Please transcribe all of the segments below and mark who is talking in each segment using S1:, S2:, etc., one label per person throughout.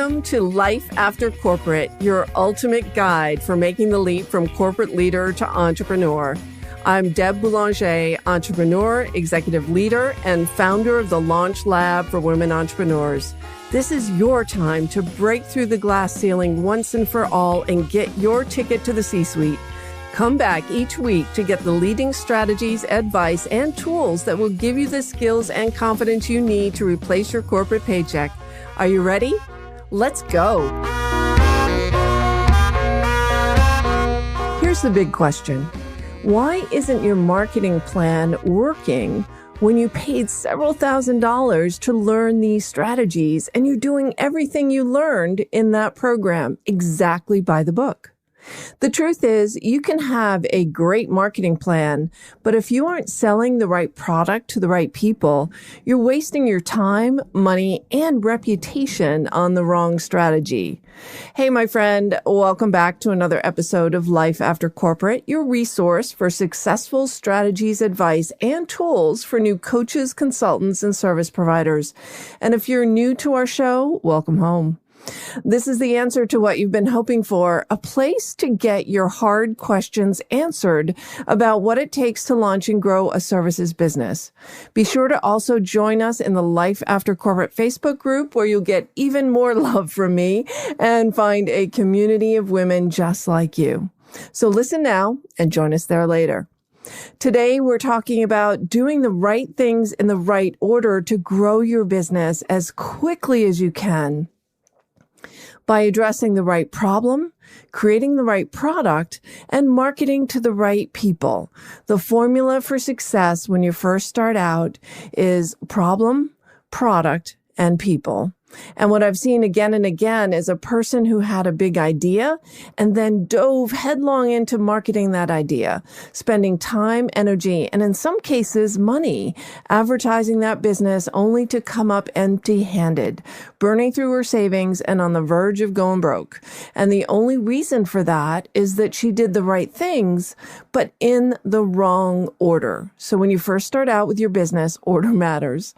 S1: Welcome to Life After Corporate, your ultimate guide for making the leap from corporate leader to entrepreneur. I'm Deb Boulanger, entrepreneur, executive leader, and founder of the Launch Lab for Women Entrepreneurs. This is your time to break through the glass ceiling once and for all and get your ticket to the C-suite. Come back each week to get the leading strategies, advice, and tools that will give you the skills and confidence you need to replace your corporate paycheck. Are you ready? Let's go. Here's the big question. Why isn't your marketing plan working when you paid several $1,000s to learn these strategies and you're doing everything you learned in that program exactly by the book? The truth is, you can have a great marketing plan, but if you aren't selling the right product to the right people, you're wasting your time, money, and reputation on the wrong strategy. Hey, my friend, welcome back to another episode of Life After Corporate, your resource for successful strategies, advice, and tools for new coaches, consultants, and service providers. And if you're new to our show, welcome home. This is the answer to what you've been hoping for, a place to get your hard questions answered about what it takes to launch and grow a services business. Be sure to also join us in the Life After Corporate Facebook group, where you'll get even more love from me and find a community of women just like you. So listen now and join us there later. Today, we're talking about doing the right things in the right order to grow your business as quickly as you can, by addressing the right problem, creating the right product, and marketing to the right people. The formula for success when you first start out is problem, product, and people. And what I've seen again and again is a person who had a big idea and then dove headlong into marketing that idea, spending time, energy, and in some cases, money, advertising that business only to come up empty-handed, burning through her savings and on the verge of going broke. And the only reason for that is that she did the right things, but in the wrong order. So when you first start out with your business, order matters.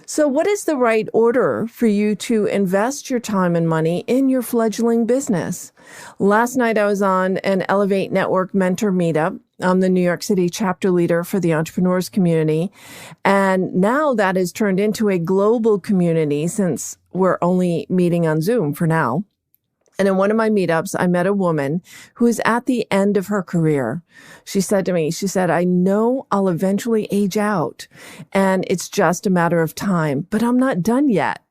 S1: So what is the right order for you to invest your time and money in your fledgling business? Last night, I was on an Elevate Network mentor meetup. I'm the New York City chapter leader for the entrepreneurs community. And now that has turned into a global community since we're only meeting on Zoom for now. And in one of my meetups, I met a woman who is at the end of her career. She said to me, I know I'll eventually age out and it's just a matter of time, but I'm not done yet.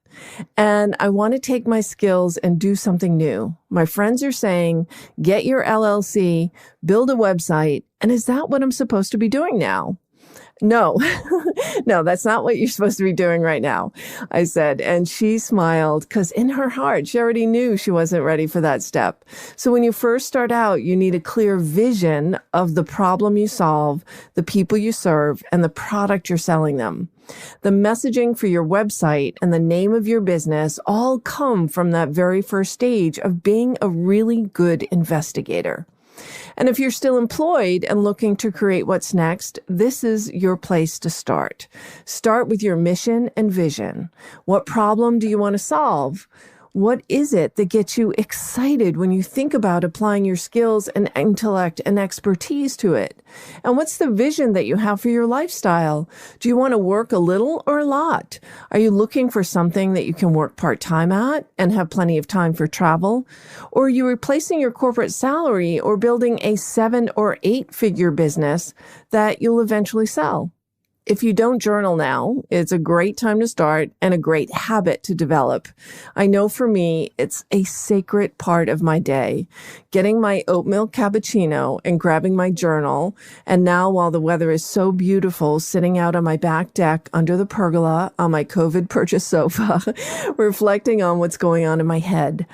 S1: And I want to take my skills and do something new. My friends are saying, get your LLC, build a website. And is that what I'm supposed to be doing now? No, no, that's not what you're supposed to be doing right now, I said. And she smiled because in her heart, she already knew she wasn't ready for that step. So when you first start out, you need a clear vision of the problem you solve, the people you serve, and the product you're selling them. The messaging for your website and the name of your business all come from that very first stage of being a really good investigator. And if you're still employed and looking to create what's next, this is your place to start. Start with your mission and vision. What problem do you want to solve? What is it that gets you excited when you think about applying your skills and intellect and expertise to it? And what's the vision that you have for your lifestyle? Do you want to work a little or a lot? Are you looking for something that you can work part-time at and have plenty of time for travel? Or are you replacing your corporate salary or building a 7 or 8-figure business that you'll eventually sell? If you don't journal now, it's a great time to start and a great habit to develop. I know for me, it's a sacred part of my day. Getting my oat milk cappuccino and grabbing my journal. And now while the weather is so beautiful, sitting out on my back deck under the pergola on my COVID purchase sofa, reflecting on what's going on in my head.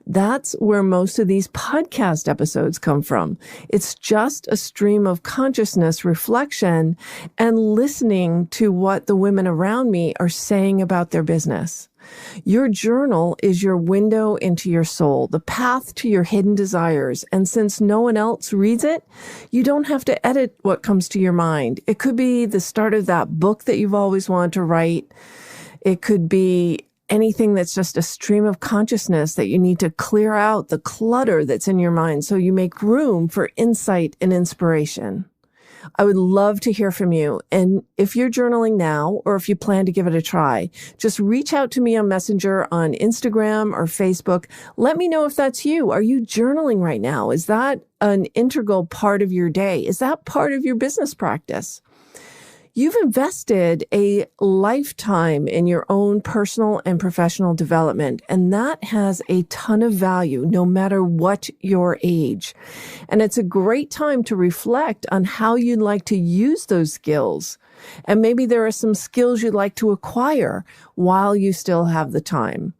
S1: That's where most of these podcast episodes come from. It's just a stream of consciousness reflection and listening to what the women around me are saying about their business. Your journal is your window into your soul, the path to your hidden desires. And since no one else reads it, you don't have to edit what comes to your mind. It could be the start of that book that you've always wanted to write. It could be anything that's just a stream of consciousness that you need to clear out the clutter that's in your mind so you make room for insight and inspiration. I would love to hear from you. And if you're journaling now, or if you plan to give it a try, just reach out to me on Messenger on Instagram or Facebook. Let me know if that's you. Are you journaling right now? Is that an integral part of your day? Is that part of your business practice? You've invested a lifetime in your own personal and professional development, and that has a ton of value no matter what your age. And it's a great time to reflect on how you'd like to use those skills. And maybe there are some skills you'd like to acquire while you still have the time.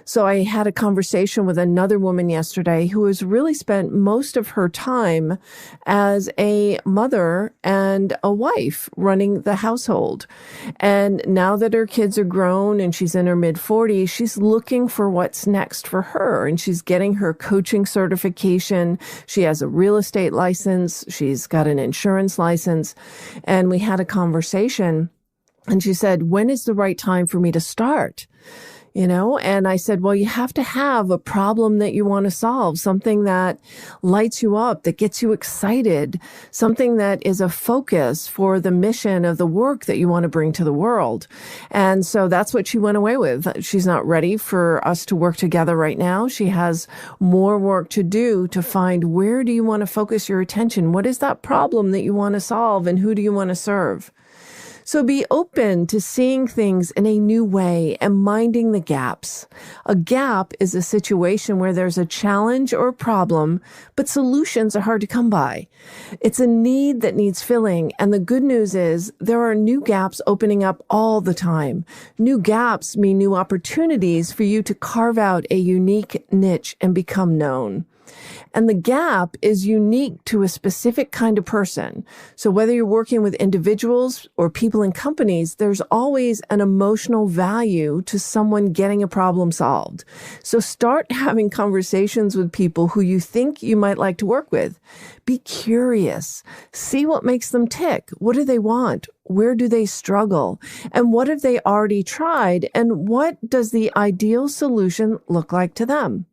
S1: So I had a conversation with another woman yesterday who has really spent most of her time as a mother and a wife running the household. And now that her kids are grown and she's in her mid-40s, she's looking for what's next for her. And she's getting her coaching certification. She has a real estate license. She's got an insurance license. And we had a conversation and she said, when is the right time for me to start? And I said, well, you have to have a problem that you want to solve, something that lights you up, that gets you excited, something that is a focus for the mission of the work that you want to bring to the world. And so that's what she went away with. She's not ready for us to work together right now. She has more work to do to find where do you want to focus your attention? What is that problem that you want to solve, and who do you want to serve? So be open to seeing things in a new way and minding the gaps. A gap is a situation where there's a challenge or a problem, but solutions are hard to come by. It's a need that needs filling. And the good news is there are new gaps opening up all the time. New gaps mean new opportunities for you to carve out a unique niche and become known. And the gap is unique to a specific kind of person. So whether you're working with individuals or people in companies, there's always an emotional value to someone getting a problem solved. So start having conversations with people who you think you might like to work with. Be curious. See what makes them tick. What do they want? Where do they struggle? And what have they already tried? And what does the ideal solution look like to them?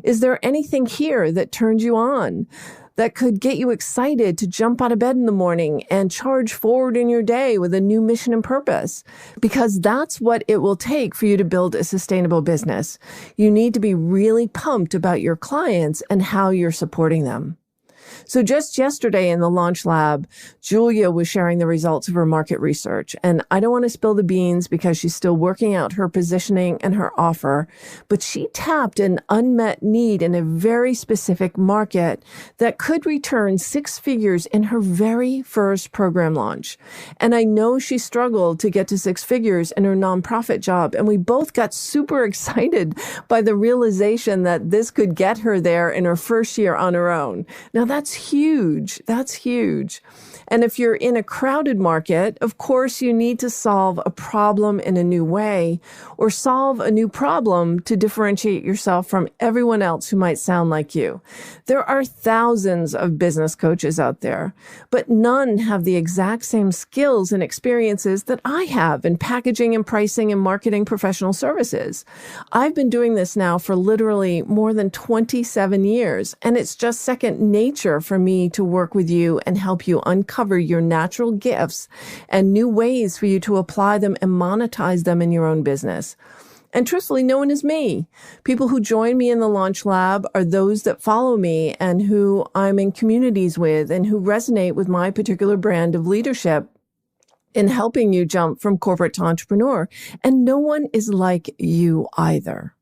S1: Is there anything here that turns you on, that could get you excited to jump out of bed in the morning and charge forward in your day with a new mission and purpose? Because that's what it will take for you to build a sustainable business. You need to be really pumped about your clients and how you're supporting them. So just yesterday in the Launch Lab, Julia was sharing the results of her market research. And I don't want to spill the beans because she's still working out her positioning and her offer, but she tapped an unmet need in a very specific market that could return 6 figures in her very first program launch. And I know she struggled to get to 6 figures in her nonprofit job. And we both got super excited by the realization that this could get her there in her first year on her own. Now that's huge. That's huge. And if you're in a crowded market, of course, you need to solve a problem in a new way or solve a new problem to differentiate yourself from everyone else who might sound like you. There are thousands of business coaches out there, but none have the exact same skills and experiences that I have in packaging and pricing and marketing professional services. I've been doing this now for literally more than 27 years, and it's just second nature for me to work with you and help you uncover your natural gifts and new ways for you to apply them and monetize them in your own business. And truthfully, no one is me. People who join me in the Launch Lab are those that follow me and who I'm in communities with and who resonate with my particular brand of leadership in helping you jump from corporate to entrepreneur. And no one is like you either.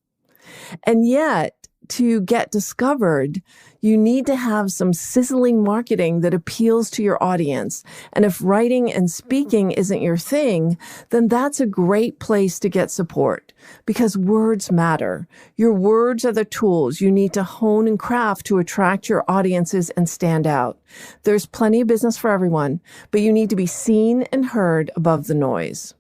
S1: And yet, to get discovered, you need to have some sizzling marketing that appeals to your audience. And if writing and speaking isn't your thing, then that's a great place to get support because words matter. Your words are the tools you need to hone and craft to attract your audiences and stand out. There's plenty of business for everyone, but you need to be seen and heard above the noise.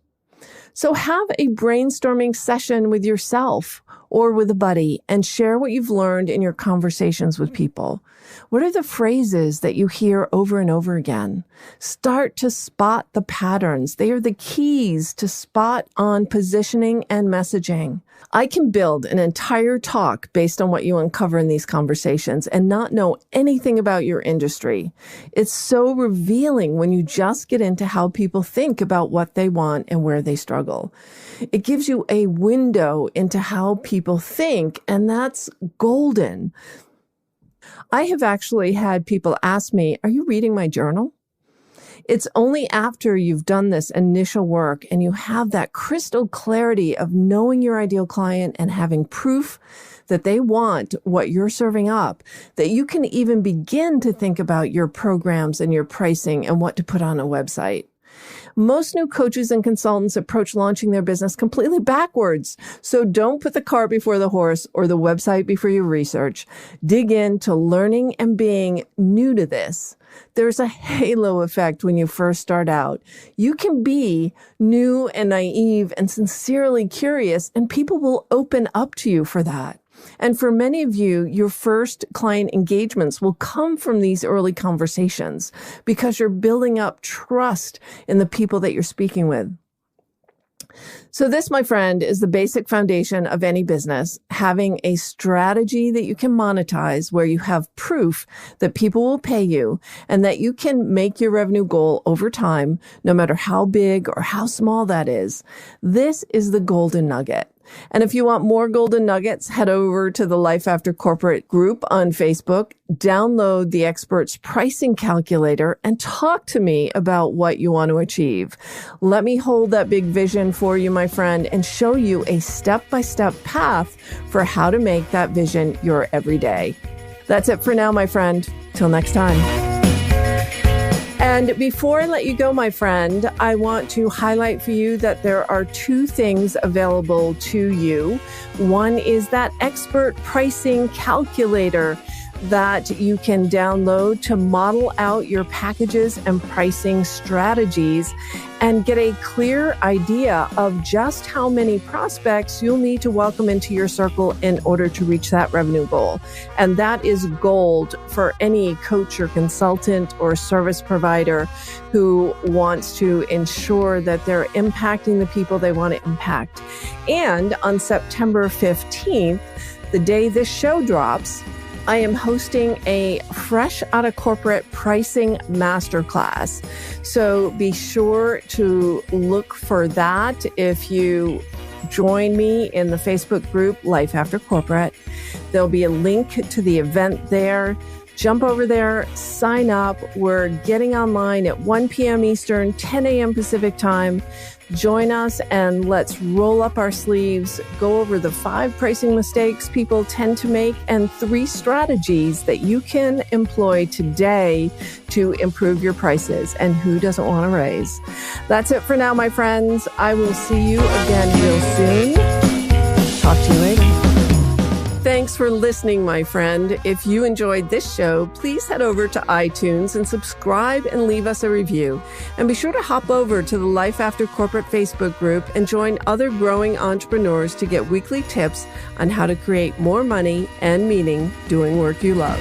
S1: So have a brainstorming session with yourself or with a buddy and share what you've learned in your conversations with people. What are the phrases that you hear over and over again? Start to spot the patterns. They are the keys to spot on positioning and messaging. I can build an entire talk based on what you uncover in these conversations and not know anything about your industry. It's so revealing when you just get into how people think about what they want and where they struggle. It gives you a window into how people think, and that's golden. I have actually had people ask me, are you reading my journal? It's only after you've done this initial work and you have that crystal clarity of knowing your ideal client and having proof that they want what you're serving up, that you can even begin to think about your programs and your pricing and what to put on a website. Most new coaches and consultants approach launching their business completely backwards. So don't put the cart before the horse or the website before your research. Dig into learning and being new to this. There's a halo effect when you first start out. You can be new and naive and sincerely curious, and people will open up to you for that. And for many of you, your first client engagements will come from these early conversations because you're building up trust in the people that you're speaking with. So this, my friend, is the basic foundation of any business, having a strategy that you can monetize where you have proof that people will pay you and that you can make your revenue goal over time, no matter how big or how small that is. This is the golden nugget. And if you want more golden nuggets, head over to the Life After Corporate group on Facebook, download the expert's pricing calculator, and talk to me about what you want to achieve. Let me hold that big vision for you, my friend, and show you a step-by-step path for how to make that vision your everyday. That's it for now, my friend. Till next time. And before I let you go, my friend, I want to highlight for you that there are two things available to you. One is that expert pricing calculator that you can download to model out your packages and pricing strategies and get a clear idea of just how many prospects you'll need to welcome into your circle in order to reach that revenue goal. And that is gold for any coach or consultant or service provider who wants to ensure that they're impacting the people they want to impact. And on September 15th, the day this show drops, I am hosting a Fresh Out of Corporate Pricing Masterclass. So be sure to look for that if you join me in the Facebook group, Life After Corporate. There'll be a link to the event there. Jump over there, sign up. We're getting online at 1 p.m. Eastern, 10 a.m. Pacific time. Join us and let's roll up our sleeves, go over the 5 pricing mistakes people tend to make and 3 strategies that you can employ today to improve your prices. And who doesn't want to raise? That's it for now, my friends. I will see you again real soon. Talk to you later. Thanks for listening, my friend. If you enjoyed this show, please head over to iTunes and subscribe and leave us a review. And be sure to hop over to the Life After Corporate Facebook group and join other growing entrepreneurs to get weekly tips on how to create more money and meaning doing work you love.